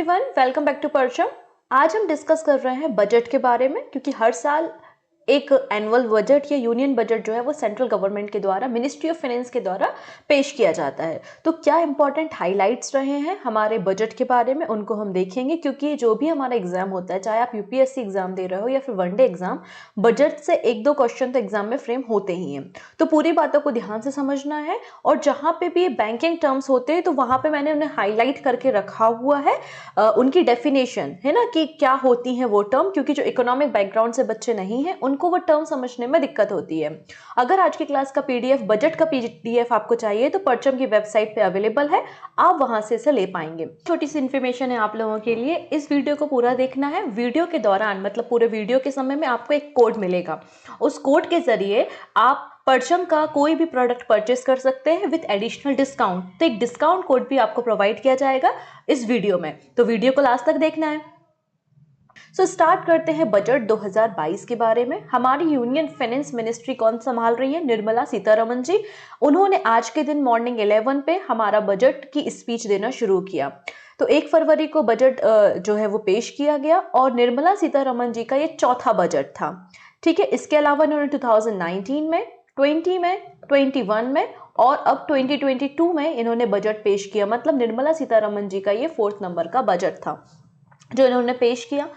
Everyone, welcome back to परचम। आज हम डिस्कस कर रहे हैं बजट के बारे में, क्योंकि हर साल एक एनुअल बजट या यूनियन बजट जो है वो सेंट्रल गवर्नमेंट के द्वारा, मिनिस्ट्री ऑफ फाइनेंस के द्वारा पेश किया जाता है। तो क्या इंपॉर्टेंट हाइलाइट्स रहे हैं हमारे बजट के बारे में, उनको हम देखेंगे। क्योंकि जो भी हमारा एग्जाम होता है, चाहे आप यूपीएससी एग्जाम दे रहे हो या फिर वनडे एग्जाम, बजट से एक दो क्वेश्चन तो एग्जाम में फ्रेम होते ही हैं। तो पूरी बातों को ध्यान से समझना है। और जहाँ पे भी ये बैंकिंग टर्म्स होते हैं तो वहाँ पे मैंने उन्हें हाईलाइट करके रखा हुआ है, उनकी डेफिनेशन है ना, कि क्या होती है वो टर्म, क्योंकि जो इकोनॉमिक बैकग्राउंड से बच्चे नहीं हैं उनको वो टर्म समझने में दिक्कत होती है। अगर आज की क्लास का पीडीएफ, बजट का पीडीएफ आपको चाहिए तो परचम की वेबसाइट पे अवेलेबल है, आप वहां से इसे ले पाएंगे। छोटी सी इन्फॉर्मेशन है आप लोगों के लिए, इस वीडियो को पूरा देखना है। वीडियो के दौरान, मतलब पूरे वीडियो के समय में आपको एक कोड मिलेगा। उस कोड के जरिए आप परचम का कोई भी प्रोडक्ट परचेस कर सकते हैं विद एडिशनल डिस्काउंट। तो एक डिस्काउंट कोड भी आपको प्रोवाइड किया जाएगा इस वीडियो में, तो वीडियो को लास्ट तक देखना है। स्टार्ट करते हैं बजट 2022 के बारे में। हमारी यूनियन फाइनेंस मिनिस्ट्री कौन संभाल रही है? निर्मला सीतारमण जी। उन्होंने आज के दिन मॉर्निंग 11 पे हमारा बजट की स्पीच देना शुरू किया। तो 1 फरवरी को बजट जो है वो पेश किया गया और निर्मला सीतारमण जी का ये चौथा बजट था। ठीक है, इसके अलावा इन्होंने 2019 में, 20 में, 21 में और अब 2022 में इन्होंने बजट पेश किया। मतलब निर्मला सीतारमण जी का ये 4th नंबर का बजट था जो इन्होंने पेश किया।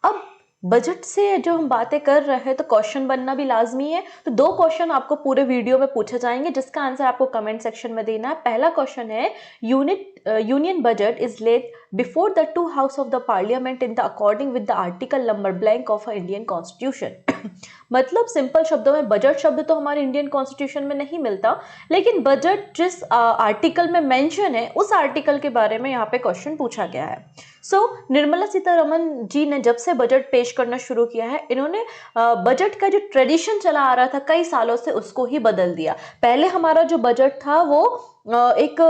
अब बजट से जो हम बातें कर रहे हैं तो क्वेश्चन बनना भी लाजमी है। तो 2 क्वेश्चन आपको पूरे वीडियो में पूछे जाएंगे, जिसका आंसर आपको कमेंट सेक्शन में देना है। पहला क्वेश्चन है, union budget is laid before the 2 house of the parliament in the according with the article number blank of Indian constitution. मतलब सिंपल शब्दों में, बजट शब्द तो हमारे इंडियन कॉन्स्टिट्यूशन में नहीं मिलता, लेकिन बजट जिस आर्टिकल में मेंशन है उस आर्टिकल के बारे में यहाँ पे क्वेश्चन पूछा गया है। निर्मला सीतारमण जी ने जब से बजट पेश करना शुरू किया है, इन्होंने बजट का जो ट्रेडिशन चला आ रहा था कई सालों से उसको ही बदल दिया। पहले हमारा जो बजट था वो एक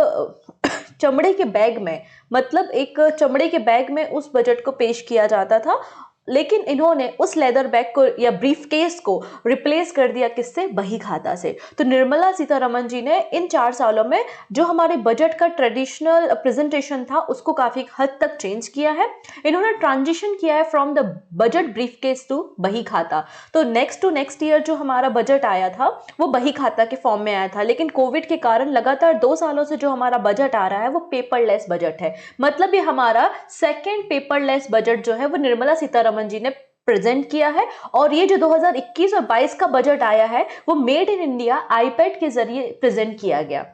चमड़े के बैग में, मतलब एक चमड़े के बैग में उस बजट को पेश किया जाता था, लेकिन इन्होंने उस लेदर बैग को या ब्रीफ केस को रिप्लेस कर दिया किससे? बही खाता से। तो निर्मला सीतारमण जी ने इन 4 सालों में जो हमारे बजट का ट्रेडिशनल प्रेजेंटेशन था उसको काफी हद तक चेंज किया है। इन्होंने ट्रांजिशन किया है from the budget briefcase to bahi khata. तो नेक्स्ट ईयर जो हमारा बजट आया था वो बही खाता के फॉर्म में आया था, लेकिन कोविड के कारण लगातार 2 सालों से जो हमारा बजट आ रहा है वो पेपरलेस बजट है। मतलब ये हमारा सेकेंड पेपरलेस बजट जो है वो निर्मला सीतारमण जी ने प्रेजेंट किया है। और ये जो 2021 और 22 का बजट आया है वो मेड इन इंडिया आईपैड के जरिए प्रेजेंट किया गया।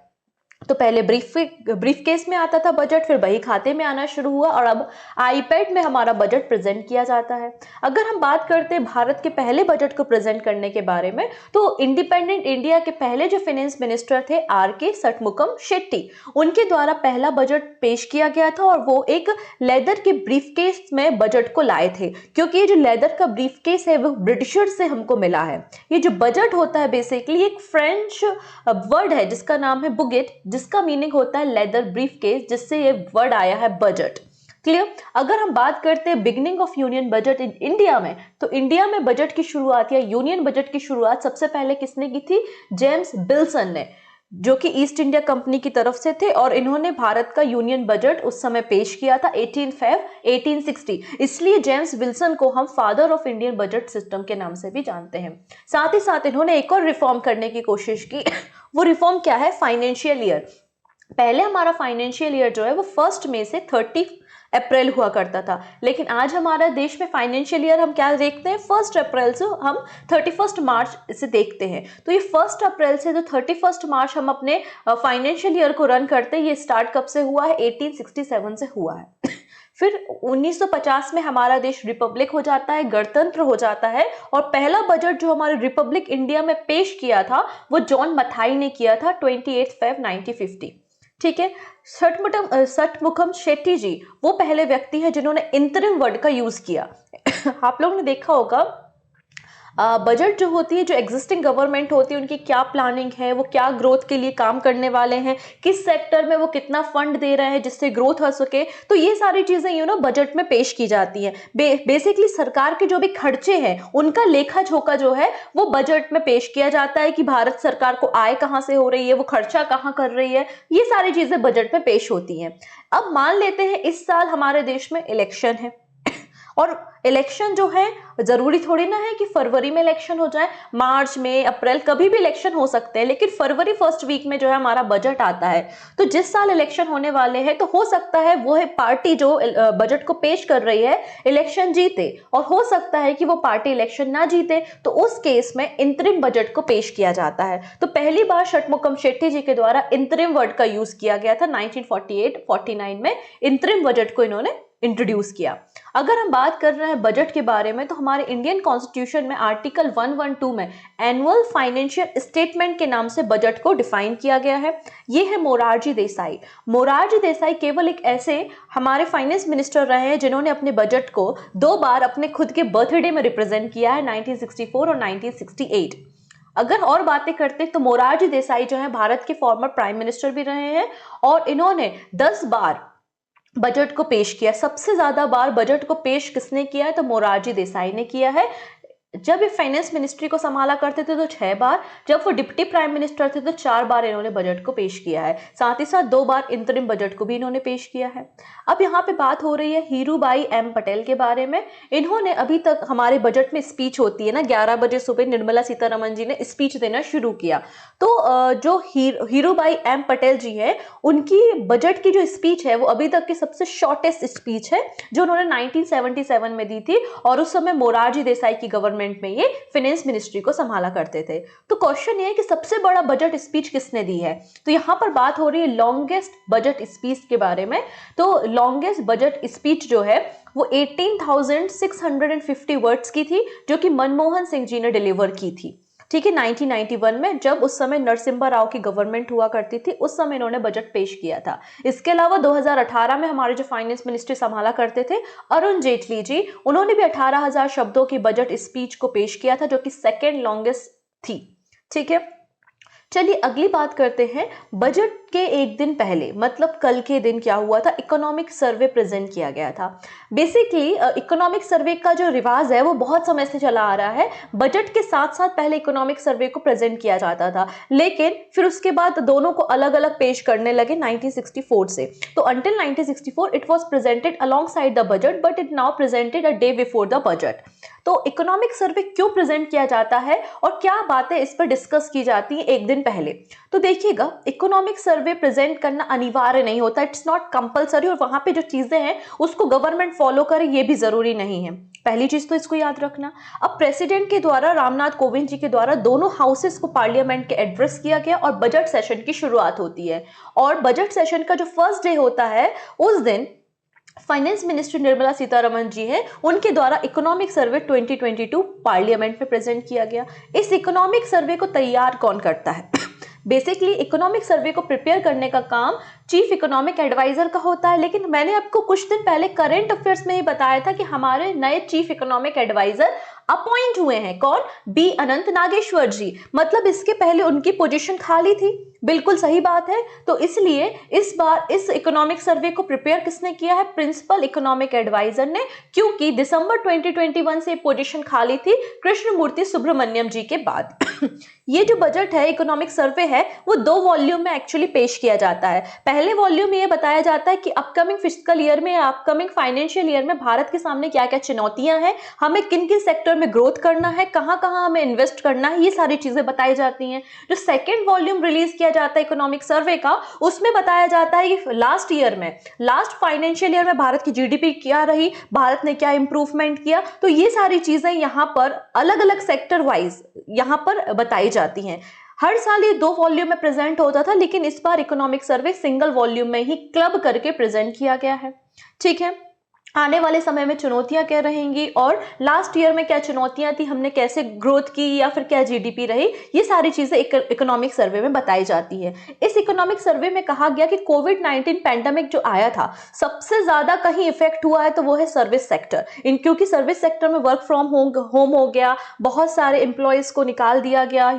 तो पहले ब्रीफ केस में आता था बजट, फिर बही खाते में आना शुरू हुआ और अब आईपैड में हमारा बजट प्रेजेंट किया जाता है। अगर हम बात करते हैं भारत के पहले बजट को प्रेजेंट करने के बारे में, तो इंडिपेंडेंट इंडिया के पहले जो फाइनेंस मिनिस्टर थे आर.के. सटमुखम शेट्टी, उनके द्वारा पहला बजट पेश किया गया था और वो एक लेदर के ब्रीफ केस में बजट को लाए थे। क्योंकि ये जो लेदर का ब्रीफ केस है वो ब्रिटिशर से हमको मिला है। ये जो बजट होता है बेसिकली एक फ्रेंच वर्ड है जिसका नाम है बुगेट, जिसका मीनिंग होता है लेदर ब्रीफ केस, जिससे ये वर्ड आया है बजट। क्लियर? अगर हम बात करते हैं beginning of union budget in India में, तो इंडिया में बजट की शुरुआत या यूनियन बजट की शुरुआत सबसे पहले किसने की थी? जेम्स बिल्सन ने, जो कि ईस्ट इंडिया कंपनी की तरफ से थे और इन्होंने भारत का यूनियन बजट उस समय पेश किया था 18 फेब 1860। इसलिए जेम्स विल्सन को हम father of Indian budget system के नाम से भी जानते हैं। साथ ही साथ इन्होंने एक और रिफॉर्म करने की कोशिश की। वो रिफॉर्म क्या है? Financial year. पहले हमारा फाइनेंशियल ईयर जो है वो 1 मई से 30 अप्रैल हुआ करता था, लेकिन आज हमारा देश में फाइनेंशियल ईयर हम क्या देखते हैं? 1 अप्रैल से हम 31 मार्च से देखते हैं। तो ये 1 अप्रैल से जो 31 मार्च हम अपने फाइनेंशियल ईयर को रन करते हैं, ये स्टार्ट कब से हुआ है? 1867 से हुआ है। फिर 1950 में हमारा देश रिपब्लिक हो जाता है, गणतंत्र हो जाता है और पहला बजट जो हमारे रिपब्लिक इंडिया में पेश किया था वो जॉन मथाई ने किया था 28 फेब 1950। ठीक है, सटमुखम शेट्टी जी वो पहले व्यक्ति है जिन्होंने इंतरिम वर्ड का यूज किया। आप लोगों ने देखा होगा बजट जो होती है, जो एग्जिस्टिंग गवर्नमेंट होती है, उनकी क्या प्लानिंग है, वो क्या ग्रोथ के लिए काम करने वाले हैं, किस सेक्टर में वो कितना फंड दे रहे हैं जिससे ग्रोथ हो सके, तो ये सारी चीजें बजट में पेश की जाती हैं। बेसिकली सरकार के जो भी खर्चे हैं उनका लेखा जोखा जो है वो बजट में पेश किया जाता है कि भारत सरकार को आय कहां से हो रही है, वो खर्चा कहां कर रही है, ये सारी चीजें बजट में पेश होती हैं। अब मान लेते हैं इस साल हमारे देश में इलेक्शन है, और इलेक्शन जो है जरूरी थोड़ी ना है कि फरवरी में इलेक्शन हो जाए, मार्च में, अप्रैल, कभी भी इलेक्शन हो सकते हैं, लेकिन फरवरी फर्स्ट वीक में जो है हमारा बजट आता है। तो जिस साल इलेक्शन होने वाले हैं तो हो सकता है वो है पार्टी जो बजट को पेश कर रही है इलेक्शन जीते, और हो सकता है कि वो पार्टी इलेक्शन ना जीते, तो उस केस में इंतरिम बजट को पेश किया जाता है। तो पहली बार षटमुखम शेट्टी जी के द्वारा इंतरिम वर्ड का यूज किया गया था 1948-49 में, इंतरिम बजट को इन्होंने इंट्रोड्यूस किया। अगर हम बात कर रहे हैं बजट के बारे में, तो हमारे इंडियन कॉन्स्टिट्यूशन में आर्टिकल 112 में एनुअल फाइनेंशियल स्टेटमेंट के नाम से बजट को डिफाइन किया गया है। ये है मोरारजी देसाई। मोरारजी देसाई केवल एक ऐसे हमारे फाइनेंस मिनिस्टर रहे हैं जिन्होंने अपने बजट को 2 बार अपने खुद के बर्थडे में रिप्रेजेंट किया है, 1964 और 1968। अगर और बातें करते हैं तो मोरारजी देसाई जो है भारत के फॉर्मर प्राइम मिनिस्टर भी रहे हैं, और इन्होंने 10 बार बजट को पेश किया। सबसे ज्यादा बार बजट को पेश किसने किया है, तो मोरारजी देसाई ने किया है। जब ये फाइनेंस मिनिस्ट्री को संभाला करते थे तो 6 बार, जब वो डिप्टी प्राइम मिनिस्टर थे तो 4 बार इन्होंने बजट को पेश किया है। साथ ही साथ 2 बार इंतरिम बजट को भी इन्होंने पेश किया है। अब यहाँ पे बात हो रही है हीरूबाई एम पटेल के बारे में। इन्होंने अभी तक हमारे बजट में स्पीच होती है ना, 11 बजे सुबह निर्मला सीतारमण जी ने स्पीच देना शुरू किया। तो जो हीरूबाई एम पटेल जी है, उनकी बजट की जो स्पीच है वो अभी तक की सबसे शॉर्टेस्ट स्पीच है, जो उन्होंने 1977 में दी थी, और उस समय मोरारजी देसाई की गवर्नमेंट में ये फाइनेंस मिनिस्ट्री को संभाला करते थे। तो क्वेश्चन ये है कि सबसे बड़ा बजट स्पीच किसने दी है, तो यहां पर बात हो रही है लॉन्गेस्ट बजट स्पीच के बारे में। तो लॉन्गेस्ट बजट स्पीच जो है वो 18,650 वर्ड्स की थी, जो कि मनमोहन सिंह जी ने डिलीवर की थी, ठीक है, 1991 में, जब उस समय नरसिम्हा राव की गवर्नमेंट हुआ करती थी, उस समय इन्होंने बजट पेश किया था। इसके अलावा 2018 में हमारे जो फाइनेंस मिनिस्ट्री संभाला करते थे अरुण जेटली जी, उन्होंने भी 18,000 शब्दों की बजट स्पीच को पेश किया था, जो कि सेकेंड लॉन्गेस्ट थी। ठीक है, चलिए अगली बात करते हैं। बजट के एक दिन पहले, मतलब कल के दिन क्या हुआ था, इकोनॉमिक सर्वे प्रेजेंट किया गया था। बेसिकली इकोनॉमिक सर्वे का जो रिवाज है वो बहुत समय से चला आ रहा है। बजट के साथ साथ पहले इकोनॉमिक सर्वे को प्रेजेंट किया जाता था, लेकिन फिर उसके बाद दोनों को अलग अलग पेश करने लगे 1964 से। तो until 1964 it was presented along side the budget, but it now presented a day before the budget. तो इकोनॉमिक सर्वे क्यों प्रेजेंट किया जाता है और क्या बातें इस पर डिस्कस की जाती हैं एक दिन पहले, तो देखिएगा, इकोनॉमिक सर्वे प्रेजेंट करना अनिवार्य नहीं होता, इट्स नॉट कंपलसरी, और वहां पे जो चीजें हैं उसको गवर्नमेंट फॉलो करे ये भी जरूरी नहीं है। पहली चीज तो इसको याद रखना। अब प्रेसिडेंट के द्वारा, रामनाथ कोविंद जी के द्वारा, दोनों हाउसेस को पार्लियामेंट के एड्रेस किया गया और बजट सेशन की शुरुआत होती है। और बजट सेशन का जो फर्स्ट डे होता है उस दिन फाइनेंस मिनिस्टर निर्मला सीतारमण जी हैं, उनके द्वारा इकोनॉमिक सर्वे 2022 पार्लियामेंट में प्रेजेंट किया गया। इस इकोनॉमिक सर्वे को तैयार कौन करता है? बेसिकली इकोनॉमिक सर्वे को प्रिपेयर करने का काम चीफ इकोनॉमिक एडवाइजर का होता है, लेकिन मैंने आपको कुछ दिन पहले करंट अफेयर्स में ही बताया था कि हमारे नए चीफ इकोनॉमिक एडवाइजर अपॉइंट हुए हैं। कौन? बी अनंत नागेश्वर जी। मतलब इसके पहले उनकी पोजीशन खाली थी। बिल्कुल सही बात है। तो इसलिए इस बार इस इकोनॉमिक सर्वे को प्रिपेयर किसने किया है? प्रिंसिपल इकोनॉमिक एडवाइजर ने, क्योंकि दिसंबर 2021 से पोजीशन खाली थी कृष्णमूर्ति सुब्रमण्यम जी के बाद। ये जो बजट है, इकोनॉमिक सर्वे है, वो 2 वॉल्यूम में एक्चुअली पेश किया जाता है। पहले वॉल्यूम में ये बताया जाता है कि अपकमिंग फिस्कल ईयर में, अपकमिंग फाइनेंशियल ईयर में भारत के सामने क्या क्या चुनौतियां हैं, हमें किन किन सेक्टर में ग्रोथ करना है, कहां कहां हमें इन्वेस्ट करना है, ये सारी चीजें बताई जाती हैं। जो सेकेंड वॉल्यूम रिलीज किया जाता है इकोनॉमिक सर्वे का, उसमें बताया जाता है कि लास्ट ईयर में, लास्ट फाइनेंशियल ईयर में भारत की जीडीपी क्या रही, भारत ने क्या इंप्रूवमेंट किया। तो ये सारी चीजें यहाँ पर अलग अलग सेक्टर वाइज यहाँ पर बताई जाती हैं। हर साल ये 2 वॉल्यूम में प्रेजेंट होता था, लेकिन इस बार इकोनॉमिक सर्वे सिंगल वॉल्यूम में ही क्लब करके प्रेजेंट किया गया है। ठीक है, आने वाले समय में चुनौतियां क्या रहेंगी और लास्ट ईयर में क्या चुनौतियां थी, हमने कैसे ग्रोथ की या फिर क्या जीडीपी रही, ये सारी चीजें इकोनॉमिक सर्वे में बताई जाती है। इस इकोनॉमिक सर्वे में कहा गया कि कोविड-19 पैंडेमिक जो आया था, सबसे ज्यादा कहीं इफेक्ट हुआ है तो वो है सर्विस सेक्टर। क्योंकि सर्विस सेक्टर में वर्क फ्रॉम होम हो गया, बहुत सारे एम्प्लॉयज को निकाल दिया गया,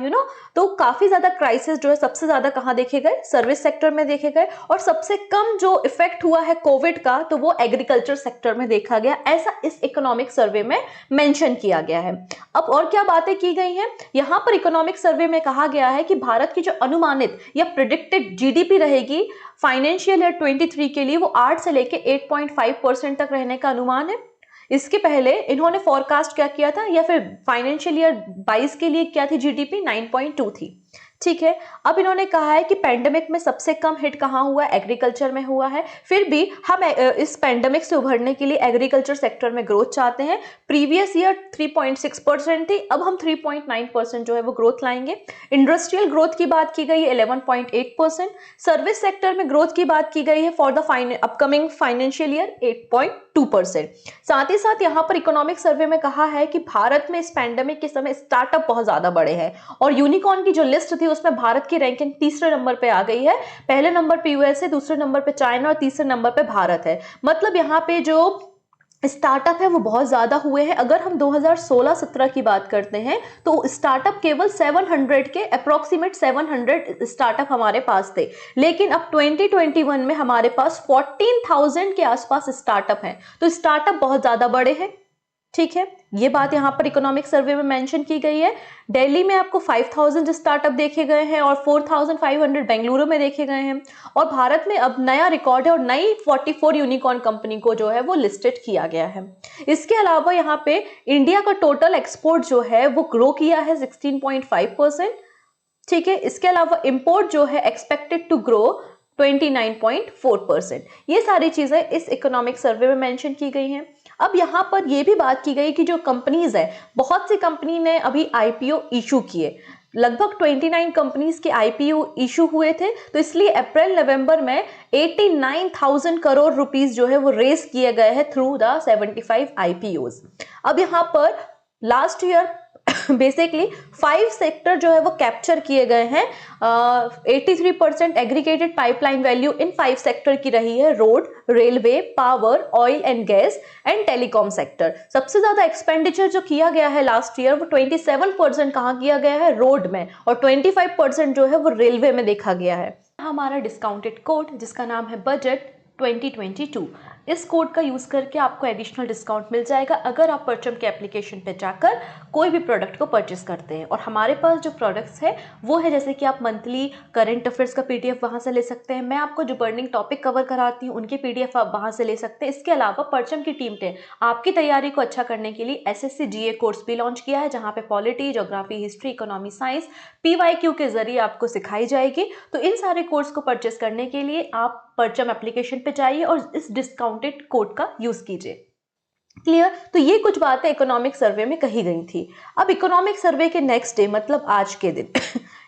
तो काफी ज्यादा क्राइसिस जो है सबसे ज्यादा कहाँ देखे गए, सर्विस सेक्टर में देखे गए। और सबसे कम जो इफेक्ट हुआ है कोविड का, तो वो एग्रीकल्चर सेक्टर में देखा गया, ऐसा इस इकोनॉमिक सर्वे में मेंशन किया गया है। अब और क्या बातें की गई हैं, यहां पर इकोनॉमिक सर्वे में कहा गया है कि भारत की जो अनुमानित या प्रिडिक्टेड जीडीपी रहेगी फाइनेंशियल ईयर 23 के लिए, वो 8 से लेके 8.5% तक रहने का अनुमान है। इसके पहले इन्होंने फोरकास्ट क्या किया था, या फिर फाइनेंशियल ईयर 22 के लिए क्या थी जीडीपी, 9.2 थी। ठीक है, अब इन्होंने कहा है कि पैंडेमिक में सबसे कम हिट कहाँ हुआ है, एग्रीकल्चर में हुआ है। फिर भी हम इस पैंडेमिक से उभरने के लिए एग्रीकल्चर सेक्टर में ग्रोथ चाहते हैं। प्रीवियस ईयर 3.6% थी, अब हम 3.9% जो है वो ग्रोथ लाएंगे। इंडस्ट्रियल ग्रोथ की बात की गई है 11.8%। सर्विस सेक्टर में ग्रोथ की बात की गई है for the upcoming financial year 8.2%। साथ ही साथ यहाँ पर इकोनॉमिक सर्वे में कहा है कि भारत में इस पैंडेमिक के समय स्टार्टअप बहुत ज्यादा बढ़े हैं और यूनिकॉर्न की जो लिस्ट थी उसमें भारत की रैंकिंग तीसरे नंबर पे आ गई है। पहले नंबर पे यूएस है, दूसरे नंबर पे चाइना और तीसरे नंबर पे भारत है। मतलब यहाँ पे जो स्टार्टअप है वो बहुत ज्यादा हुए हैं। अगर हम 2016-17 की बात करते हैं तो स्टार्टअप केवल 700 के अप्रोक्सीमेट 700 स्टार्टअप हमारे पास थे, लेकिन अब 2021 में हमारे पास 14,000 के आसपास स्टार्टअप हैं। तो स्टार्टअप बहुत ज्यादा बड़े हैं। ठीक है, ये बात यहाँ पर इकोनॉमिक सर्वे में मेंशन की गई है। दिल्ली में आपको 5,000 स्टार्टअप देखे गए हैं और 4,500 बेंगलुरु में देखे गए हैं। और भारत में अब नया रिकॉर्ड है और नई 44 यूनिकॉर्न कंपनी को जो है वो लिस्टेड किया गया है। इसके अलावा यहाँ पे इंडिया का टोटल एक्सपोर्ट जो है वो ग्रो किया है 16.5%। ठीक है, इसके अलावा इंपोर्ट जो है एक्सपेक्टेड टू ग्रो 29.4%। ये सारी चीजें इस इकोनॉमिक सर्वे में मेंशन की गई हैं। अब यहाँ पर यह भी बात की गई कि जो कंपनीज है, बहुत सी कंपनी ने अभी आईपीओ इशू किए, लगभग 29 कंपनीज के आईपीओ इशू हुए थे। तो इसलिए अप्रैल नवंबर में 89,000 करोड़ रुपीस जो है वो रेस किए गए हैं थ्रू द 75 आईपीओज। अब यहाँ पर लास्ट ईयर बेसिकली 5 सेक्टर जो है वो कैप्चर किए गए हैं। 83% aggregated pipeline value in 5 sector की रही है, road, railway, power, oil and gas and telecom sector. सबसे ज्यादा एक्सपेंडिचर जो किया गया है लास्ट ईयर वो 27% कहाँ किया गया है, रोड में, और 25% जो है वो रेलवे में देखा गया है। हमारा डिस्काउंटेड कोड जिसका नाम है बजट 2022, इस कोड का यूज करके आपको एडिशनल डिस्काउंट मिल जाएगा अगर आप परचम के एप्लीकेशन पे जाकर कोई भी प्रोडक्ट को परचेस करते हैं। और हमारे पास जो प्रोडक्ट्स है वो है जैसे कि आप मंथली करंट अफेयर्स का पीडीएफ वहां से ले सकते हैं, मैं आपको जो बर्निंग टॉपिक कवर कराती हूँ उनके पीडीएफ आप वहां से ले सकते हैं। इसके अलावा परचम की टीम ने आपकी तैयारी को अच्छा करने के लिए एसएससी जीए कोर्स भी लॉन्च किया है, जहाँ पे polity, geography, history, economy, science PYQ के जरिए आपको सिखाई जाएगी। तो इन सारे कोर्स को परचेस करने के लिए आप परचम एप्लीकेशन पे जाइए और इस डिस्काउंटेड कोड का यूज कीजिए। क्लियर? तो ये कुछ बातें इकोनॉमिक सर्वे में कही गई थी। अब इकोनॉमिक सर्वे के नेक्स्ट डे मतलब आज के दिन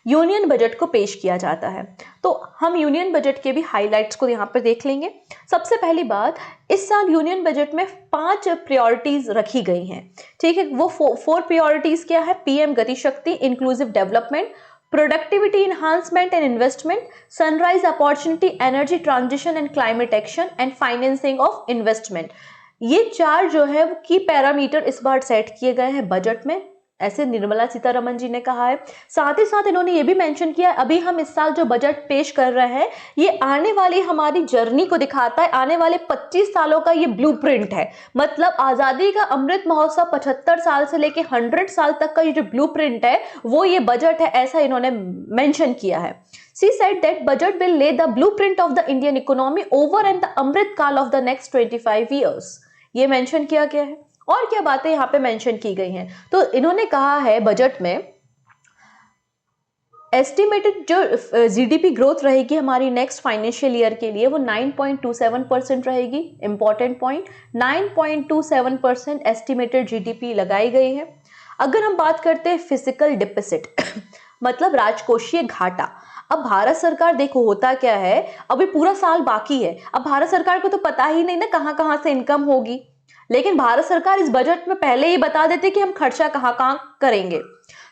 यूनियन बजट को पेश किया जाता है। तो हम यूनियन बजट के भी हाइलाइट्स को यहाँ पर देख लेंगे। सबसे पहली बात, इस साल यूनियन बजट में 5 प्रायोरिटीज रखी गई हैं। ठीक है, वो 4 प्रायोरिटीज क्या है, पीएम गति शक्ति, inclusive development, productivity enhancement and investment, sunrise opportunity, energy transition and climate action and financing of investment। ये 4 जो है वो की पैरामीटर इस बार सेट किए गए हैं बजट में, ऐसे निर्मला सीतारमण जी ने कहा है। साथ ही साथ इन्होंने ये भी मेंशन किया, अभी हम इस साल जो बजट पेश कर रहे हैं ये आने वाली हमारी जर्नी को दिखाता है, आने वाले 25 सालों का ये ब्लूप्रिंट है। मतलब आजादी का अमृत महोत्सव 75 साल से लेके 100 साल तक का ये जो ब्लूप्रिंट है वो ये बजट है, ऐसा इन्होंने मेंशन किया है। She said that budget will lay the blueprint of the Indian economy over and the अमृत काल of the next 25 years। ये मेंशन किया गया है। और क्या बातें यहाँ पे मेंशन की गई हैं, तो इन्होंने कहा है बजट में एस्टिमेटेड जो जीडीपी ग्रोथ रहेगी हमारी नेक्स्ट फाइनेंशियल ईयर के लिए वो 9.27% रहेगी। इंपॉर्टेंट पॉइंट, 9.27% एस्टिमेटेड जीडीपी लगाई गई है। अगर हम बात करते हैं फिजिकल डिफिसिट मतलब राजकोषीय घाटा, अब भारत सरकार देखो होता क्या है, अभी पूरा साल बाकी है, अब भारत सरकार को तो पता ही नहीं ना कहां कहां से इनकम होगी, लेकिन भारत सरकार इस बजट में पहले ही बता देती कि हम खर्चा कहां कहां करेंगे।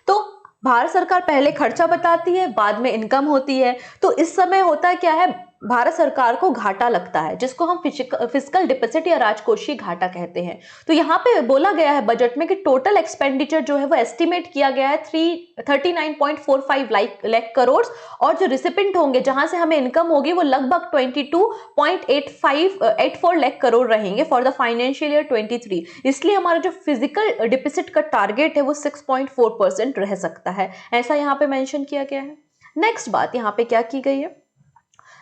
तो भारत सरकार पहले खर्चा बताती है, बाद में इनकम होती है। तो इस समय होता क्या है, भारत सरकार को घाटा लगता है, जिसको हम फिस्कल डिफिसिट या राजकोषीय घाटा कहते हैं। तो यहाँ पे बोला गया है बजट में कि टोटल एक्सपेंडिचर जो है वो एस्टिमेट किया गया है 39.45 लाख करोड़, और जो रिसिपेंट होंगे जहां से हमें इनकम होगी वो लगभग 22.84 लाख करोड़ रहेंगे फॉर द फाइनेंशियल ईयर 23। इसलिए हमारा जो फिजिकल डिफिसिट का टारगेट है वो 6.4% रह सकता है, ऐसा यहाँ पे मेंशन किया गया है। नेक्स्ट बात यहाँ पे क्या की गई है,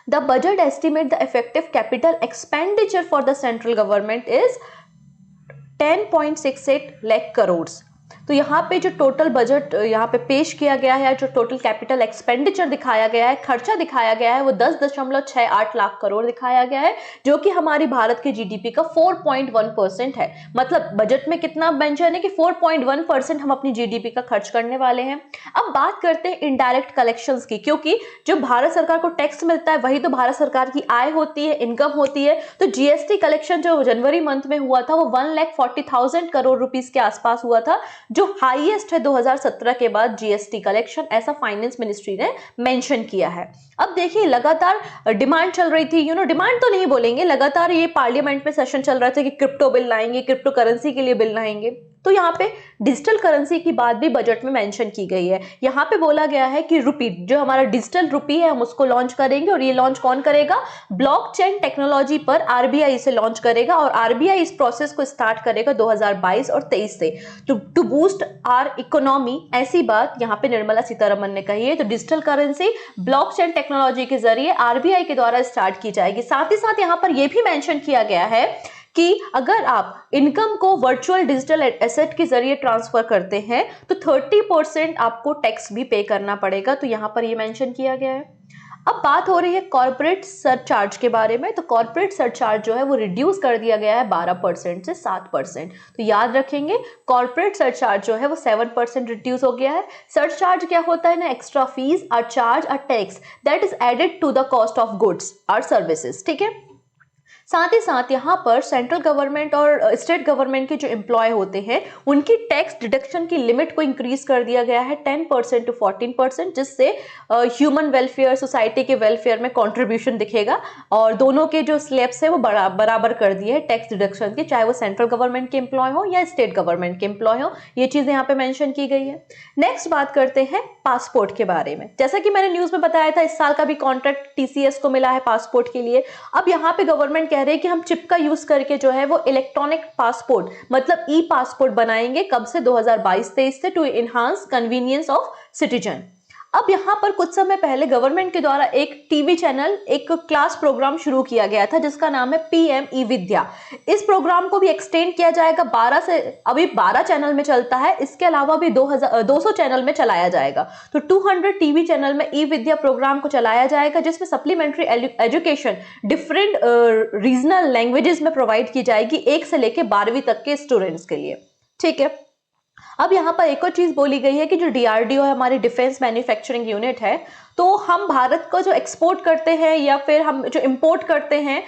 the budget estimate the effective capital expenditure for the central government is 10.68 lakh crores। तो यहाँ पे जो टोटल बजट यहाँ पे पेश किया गया है, जो टोटल कैपिटल एक्सपेंडिचर दिखाया गया है, खर्चा दिखाया गया है, वो 10.68 लाख करोड़ दिखाया गया है, जो कि हमारी भारत के जीडीपी का 4.1% है। मतलब बजट में कितना मेंशन है कि 4.1% हम अपनी जीडीपी का खर्च करने वाले हैं। अब बात करते हैं इनडायरेक्ट कलेक्शंस की, क्योंकि जो भारत सरकार को टैक्स मिलता है वही तो भारत सरकार की आय होती है, इनकम होती है। तो जीएसटी कलेक्शन जो जनवरी मंथ में हुआ था वो 1,40,000 करोड़ रुपीस के आसपास हुआ था, जो हाईएस्ट है 2017 के बाद जीएसटी कलेक्शन, ऐसा फाइनेंस मिनिस्ट्री ने मेंशन किया है। अब देखिए लगातार डिमांड चल रही थी, डिमांड तो नहीं बोलेंगे, लगातार ये पार्लियामेंट में सेशन चल रहा था कि क्रिप्टो बिल लाएंगे, क्रिप्टो करेंसी के लिए बिल लाएंगे। तो यहाँ पे डिजिटल करेंसी की बात भी बजट में मेंशन की गई है। यहाँ पे बोला गया है कि रुपी, जो हमारा डिजिटल रुपी है, हम उसको लॉन्च करेंगे, और ये लॉन्च कौन करेगा, ब्लॉकचेन टेक्नोलॉजी पर आरबीआई इसे लॉन्च करेगा, और आरबीआई इस प्रोसेस को स्टार्ट करेगा 2022 और 23 से टू बूस्ट आर इकोनॉमी, ऐसी बात यहाँ पे निर्मला सीतारमन ने कही है। तो डिजिटल करेंसी ब्लॉकचेन टेक्नोलॉजी के जरिए आरबीआई के द्वारा स्टार्ट की जाएगी। साथ ही साथ यहाँ पर यह भी मेंशन किया गया है कि अगर आप इनकम को वर्चुअल डिजिटल एसेट के जरिए ट्रांसफर करते हैं तो 30% आपको टैक्स भी पे करना पड़ेगा। तो यहां पर ये मेंशन किया गया है। अब बात हो रही है कॉर्पोरेट सरचार्ज के बारे में। तो कॉर्पोरेट सरचार्ज जो है वो रिड्यूस कर दिया गया है 12% से 7%। तो याद रखेंगे कॉर्पोरेट सरचार्ज जो है वो 7% रिड्यूस हो गया है। सरचार्ज क्या होता है ना, extra fees or charge or tax that is added to the cost of goods or services, ठीक है। साथ ही साथ यहाँ पर सेंट्रल गवर्नमेंट और स्टेट गवर्नमेंट के जो एम्प्लॉय होते हैं उनकी टैक्स डिडक्शन की लिमिट को इंक्रीज कर दिया गया है 10% टू 14%, जिससे ह्यूमन वेलफेयर, सोसाइटी के वेलफेयर में कंट्रीब्यूशन दिखेगा। और दोनों के जो स्लैब्स है वो बराबर कर दिए है टैक्स डिडक्शन के, चाहे वो सेंट्रल गवर्नमेंट के एम्प्लॉय हो या स्टेट गवर्नमेंट के एम्प्लॉय हो। ये चीजें यहाँ पे मेंशन की गई है। नेक्स्ट बात करते हैं पासपोर्ट के बारे में। जैसा कि मैंने न्यूज में बताया था, इस साल का भी कॉन्ट्रैक्ट टीसीएस को मिला है पासपोर्ट के लिए। अब यहाँ पे गवर्नमेंट कह रहे हैं कि हम चिप का यूज करके जो है वो इलेक्ट्रॉनिक पासपोर्ट मतलब ई पासपोर्ट बनाएंगे। कब से, 2022-23 से, to enhance convenience of citizen. अब यहाँ पर कुछ समय पहले गवर्नमेंट के द्वारा एक टीवी चैनल, एक क्लास प्रोग्राम शुरू किया गया था जिसका नाम है पीएम ई विद्या। इस प्रोग्राम को भी एक्सटेंड किया जाएगा 12 से, अभी 12 चैनल में चलता है, इसके अलावा भी 200 चैनल में चलाया जाएगा। तो 200 टीवी चैनल में ई विद्या प्रोग्राम को चलाया जाएगा, जिसमें supplementary education different regional languages में प्रोवाइड की जाएगी 1 से लेकर 12वीं तक के स्टूडेंट्स के लिए, ठीक है। अब यहाँ पर एक और चीज बोली गई है कि जो डीआरडीओ है, हमारी डिफेंस मैन्युफैक्चरिंग यूनिट है, तो हम भारत को जो एक्सपोर्ट करते हैं या फिर हम जो इंपोर्ट करते हैं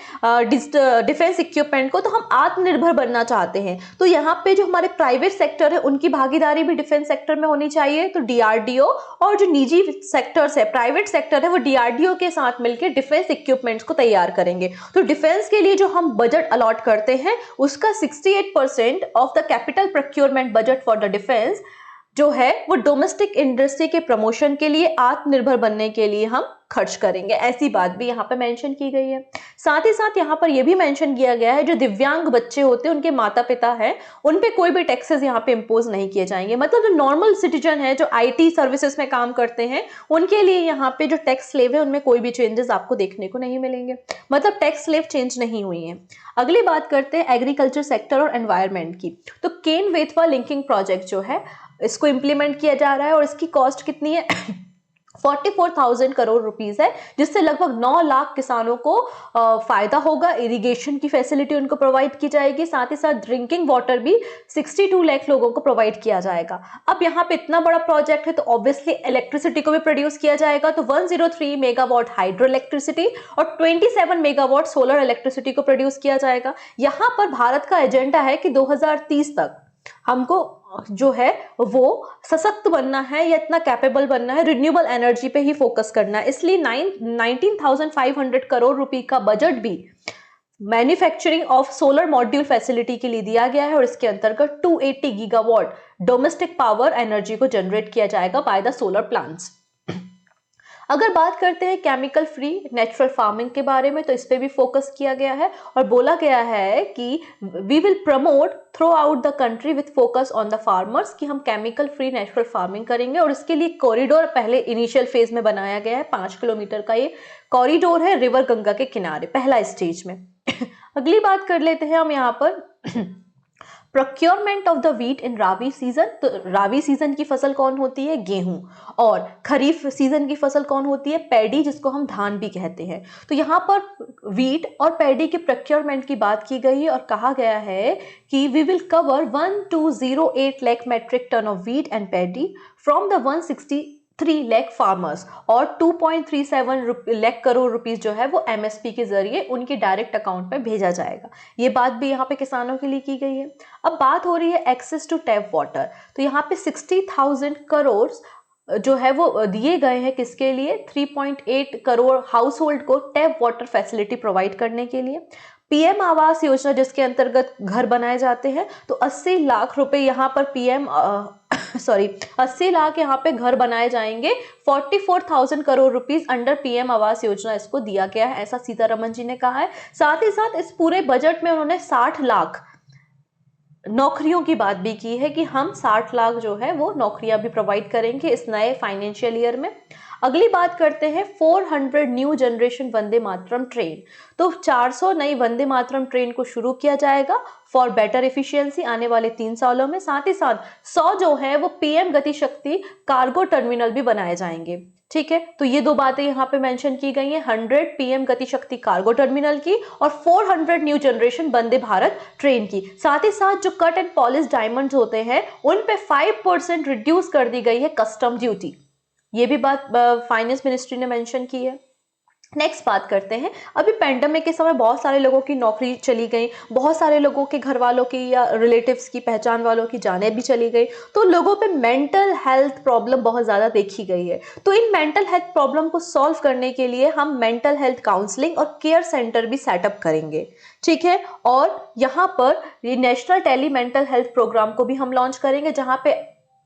डिफेंस इक्विपमेंट को, तो हम आत्मनिर्भर बनना चाहते हैं। तो यहाँ पे जो हमारे प्राइवेट सेक्टर है उनकी भागीदारी भी डिफेंस सेक्टर में होनी चाहिए। तो डीआरडीओ और जो निजी सेक्टर्स है, प्राइवेट सेक्टर है, वो डीआरडीओ के साथ मिलकर डिफेंस इक्विपमेंट्स को तैयार करेंगे। तो डिफेंस के लिए जो हम बजट अलॉट करते हैं उसका 68% of the capital procurement budget for the defence जो है वो डोमेस्टिक इंडस्ट्री के प्रमोशन के लिए, आत्मनिर्भर बनने के लिए हम खर्च करेंगे। ऐसी बात भी यहाँ पे मेंशन की गई है। साथ ही साथ यहाँ पर यह भी मेंशन किया गया है जो दिव्यांग बच्चे होते हैं, उनके माता पिता हैं, उन पे कोई भी टैक्सेस यहाँ पे इंपोज नहीं किए जाएंगे। मतलब जो नॉर्मल सिटीजन है, जो आईटी सर्विसेज में काम करते हैं, उनके लिए यहाँ पे जो टैक्स स्लेब है उनमें कोई भी चेंजेस आपको देखने को नहीं मिलेंगे। मतलब टैक्स स्लेब चेंज नहीं हुई है। अगली बात करते हैं एग्रीकल्चर सेक्टर और एनवायरमेंट की। तो केन बेतवा लिंकिंग प्रोजेक्ट जो है इसको इंप्लीमेंट किया जा रहा है और इसकी कॉस्ट कितनी है 44,000 करोड़ रुपीस है, जिससे लगभग 9 लाख किसानों को फायदा होगा। इरिगेशन की फैसिलिटी उनको प्रोवाइड की जाएगी, साथ ही साथ ड्रिंकिंग वाटर भी 62 लाख लोगों को प्रोवाइड किया जाएगा। अब यहाँ पे इतना बड़ा प्रोजेक्ट है तो ऑब्वियसली इलेक्ट्रिसिटी को भी प्रोड्यूस किया जाएगा। तो 103 मेगावाट हाइड्रो इलेक्ट्रिसिटी और 27 मेगावाट सोलर इलेक्ट्रिसिटी को प्रोड्यूस किया जाएगा। यहाँ पर भारत का एजेंडा है कि 2030 तक हमको जो है वो सशक्त बनना है या इतना कैपेबल बनना है, रिन्यूएबल एनर्जी पे ही फोकस करना है। इसलिए 19,500 करोड़ रुपए का बजट भी manufacturing of solar module facility के लिए दिया गया है और इसके अंतर्गत 280 गीगावाट डोमेस्टिक पावर एनर्जी को जनरेट किया जाएगा बाय द सोलर प्लांट्स। अगर बात करते हैं केमिकल फ्री नेचुरल फार्मिंग के बारे में, तो इस पे भी फोकस किया गया है और बोला गया है कि we will promote throughout the country with focus on the farmers, कि हम केमिकल फ्री नेचुरल फार्मिंग करेंगे। और इसके लिए कॉरिडोर पहले इनिशियल फेज में बनाया गया है, 5 किलोमीटर का ये कॉरिडोर है रिवर गंगा के किनारे, पहला स्टेज में। अगली बात कर लेते हैं हम यहाँ पर procurement of the wheat in rabi season. तो राबी सीजन की फसल कौन होती है? गेहूं। और खरीफ सीजन की फसल कौन होती है? पैडी, जिसको हम धान भी कहते हैं। तो यहाँ पर व्हीट और पैडी के प्रोक्योरमेंट की बात की गई है और कहा गया है कि we will cover 1208 lakh metric ton of wheat and paddy from the 163 lakh farmers, और 2.37 लाख करोड़ रुपीस जो है वो एमएसपी के जरिए उनके डायरेक्ट अकाउंट में भेजा जाएगा। ये बात भी यहाँ पे किसानों के लिए की गई है। अब बात हो रही है एक्सेस टू टैप वाटर। तो यहाँ पे 60,000 करोड़ जो है वो दिए गए हैं, किसके लिए? 3.8 करोड़ हाउस होल्ड को टैप वाटर फैसिलिटी प्रोवाइड करने के लिए। पीएम आवास योजना जिसके अंतर्गत घर बनाए जाते हैं, तो 80 लाख रुपए यहाँ पर 80 लाख यहाँ पे घर बनाए जाएंगे। 44,000 crore rupees under PM Awas Yojana इसको दिया गया है, ऐसा सीतारमन जी ने कहा है। साथ ही साथ इस पूरे बजट में उन्होंने 60 लाख नौकरियों की बात भी की है कि हम 60 लाख जो है वो नौकरियां भी प्रोवाइड करेंगे इस नए फाइनेंशियल ईयर में। अगली बात करते हैं 400 new generation Vande Mataram train. तो 400 नई वंदे मातरम ट्रेन को शुरू किया जाएगा फॉर बेटर एफिशिएंसी आने वाले 3 सालों में। साथ ही साथ 100 जो है वो पीएम गति शक्ति कार्गो टर्मिनल भी बनाए जाएंगे। ठीक है, तो ये 2 बातें यहाँ पे मेंशन की गई हैं, 100 पीएम गति शक्ति कार्गो टर्मिनल की और 400 new generation Vande Bharat train की। साथ ही साथ जो कट एंड पॉलिश डायमंड्स होते हैं उन पे 5% रिड्यूस कर दी गई है कस्टम ड्यूटी। ये भी बात फाइनेंस मिनिस्ट्री ने मेंशन की है। नेक्स्ट बात करते हैं, अभी पेंडेमिक के समय बहुत सारे लोगों की नौकरी चली गई, बहुत सारे लोगों के घर वालों की या रिलेटिव्स की, पहचान वालों की जानें भी चली गई, तो लोगों पे मेंटल हेल्थ प्रॉब्लम बहुत ज़्यादा देखी गई है। तो इन मेंटल हेल्थ प्रॉब्लम को सॉल्व करने के लिए हम मेंटल हेल्थ काउंसलिंग और केयर सेंटर भी सेटअप करेंगे। ठीक है, और यहाँ पर ये national tele mental health programme को भी हम लॉन्च करेंगे, जहाँ पे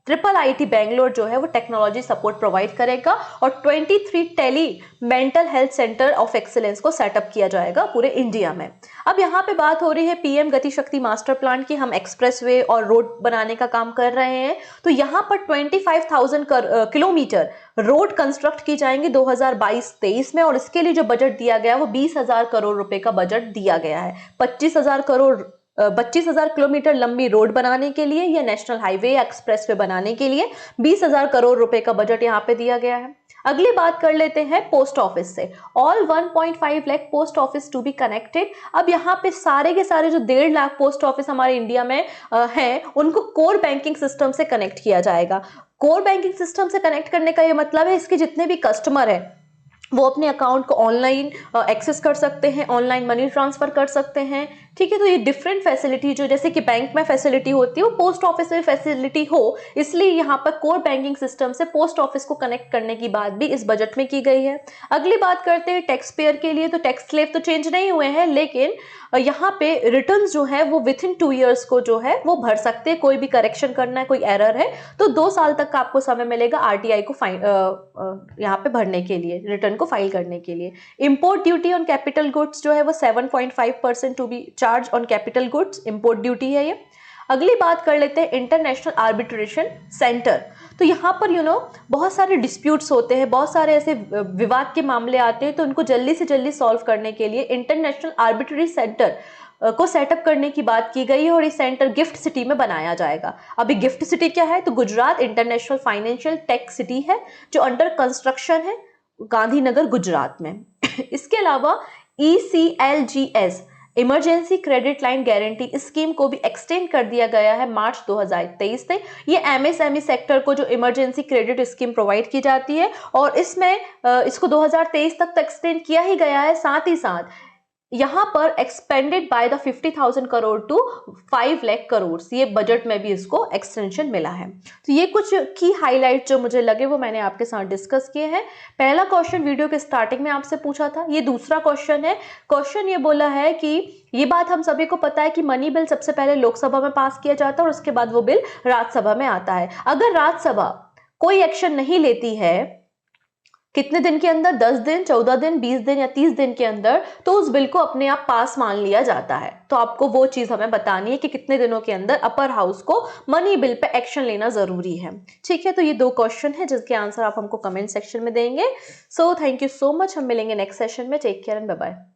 IIIT बैंगलोर जो है वो टेक्नोलॉजी सपोर्ट प्रोवाइड करेगा और 23 tele mental health centre of excellence को सेटअप किया जाएगा पूरे इंडिया में। अब यहाँ पे बात हो रही है पीएम गति शक्ति मास्टर प्लान की। हम एक्सप्रेसवे और रोड बनाने का काम कर रहे हैं, तो यहाँ पर 25,000 किलोमीटर रोड कंस्ट्रक्ट की जाएंगे 2022-23 में, और इसके लिए जो बजट दिया गया वो 20,000 करोड़ रुपए का बजट दिया गया है। 25,000 किलोमीटर लंबी रोड बनाने के लिए या नेशनल हाईवे या एक्सप्रेसवे बनाने के लिए 20,000 करोड़ रुपए का बजट यहाँ पे दिया गया है। अगली बात कर लेते हैं पोस्ट ऑफिस से। All 1.5 lakh post office to be connected. अब यहाँ पे सारे के सारे जो 1.5 लाख पोस्ट ऑफिस हमारे इंडिया में हैं, उनको कोर बैंकिंग सिस्टम से कनेक्ट किया जाएगा। कोर बैंकिंग सिस्टम से कनेक्ट करने का ये मतलब है इसके जितने भी कस्टमर हैं वो अपने अकाउंट को ऑनलाइन एक्सेस कर सकते हैं, ऑनलाइन मनी ट्रांसफर कर सकते हैं। ठीक है, तो ये डिफरेंट फैसिलिटी जो जैसे कि बैंक में फैसिलिटी होती है वो पोस्ट ऑफिस में फैसिलिटी हो, इसलिए यहाँ पर कोर बैंकिंग सिस्टम से पोस्ट ऑफिस को कनेक्ट करने की बात भी इस बजट में की गई है। अगली बात करते हैं टैक्स पेयर के लिए। तो टैक्स स्लेब तो चेंज नहीं हुए हैं, लेकिन यहाँ पे रिटर्न्स जो है वो विथिन 2 ईयर्स को जो है वो भर सकते हैं। कोई भी करेक्शन करना है, कोई एरर है तो 2 साल तक का आपको समय मिलेगा आरटीआई को यहाँ पे भरने के लिए, रिटर्न को फाइल करने के लिए। Import duty on capital goods जो है वो 7.5% to be charge on capital goods, import duty है ये। अगली बात कर लेते हैं इंटरनेशनल आर्बिट्रेशन सेंटर। तो यहाँ पर बहुत सारे डिस्प्यूट्स होते हैं, बहुत सारे ऐसे विवाद के मामले आते हैं, तो उनको जल्दी से जल्दी सॉल्व करने के लिए इंटरनेशनल आर्बिट्रेटरी सेंटर को सेटअप करने की बात की गई है और ये सेंटर गिफ्ट सिटी में बनाया जाएगा। अभी गिफ्ट सिटी क्या है, तो Gujarat international financial tech city है जो अंडर कंस्ट्रक्शन है गांधीनगर गुजरात में। इसके अलावा ECLGS emergency credit line guarantee scheme को भी एक्सटेंड कर दिया गया है मार्च 2023 तक। ये MSME सेक्टर को जो इमरजेंसी क्रेडिट स्कीम प्रोवाइड की जाती है और इसमें इसको 2023 तक एक्सटेंड किया ही गया है। साथ ही साथ यहाँ पर expanded by the 50,000 crore to 5 lakh crore, ये बजट में भी इसको एक्सटेंशन मिला है। तो ये कुछ की हाईलाइट जो मुझे लगे वो मैंने आपके साथ डिस्कस किए हैं। पहला क्वेश्चन वीडियो के स्टार्टिंग में आपसे पूछा था, ये दूसरा क्वेश्चन है। क्वेश्चन ये बोला है कि ये बात हम सभी को पता है कि मनी बिल सबसे पहले लोकसभा में पास किया जाता है और उसके बाद वो बिल राज्यसभा में आता है। अगर राज्यसभा कोई एक्शन नहीं लेती है कितने दिन के अंदर, 10 दिन, 14 दिन, 20 दिन या 30 दिन के अंदर, तो उस बिल को अपने आप पास मान लिया जाता है। तो आपको वो चीज हमें बतानी है कि कितने दिनों के अंदर अपर हाउस को मनी बिल पे एक्शन लेना जरूरी है। ठीक है, तो ये 2 क्वेश्चन है जिसके आंसर आप हमको कमेंट सेक्शन में देंगे। So thank you so much, हम मिलेंगे नेक्स्ट सेशन में। Take care and bye bye.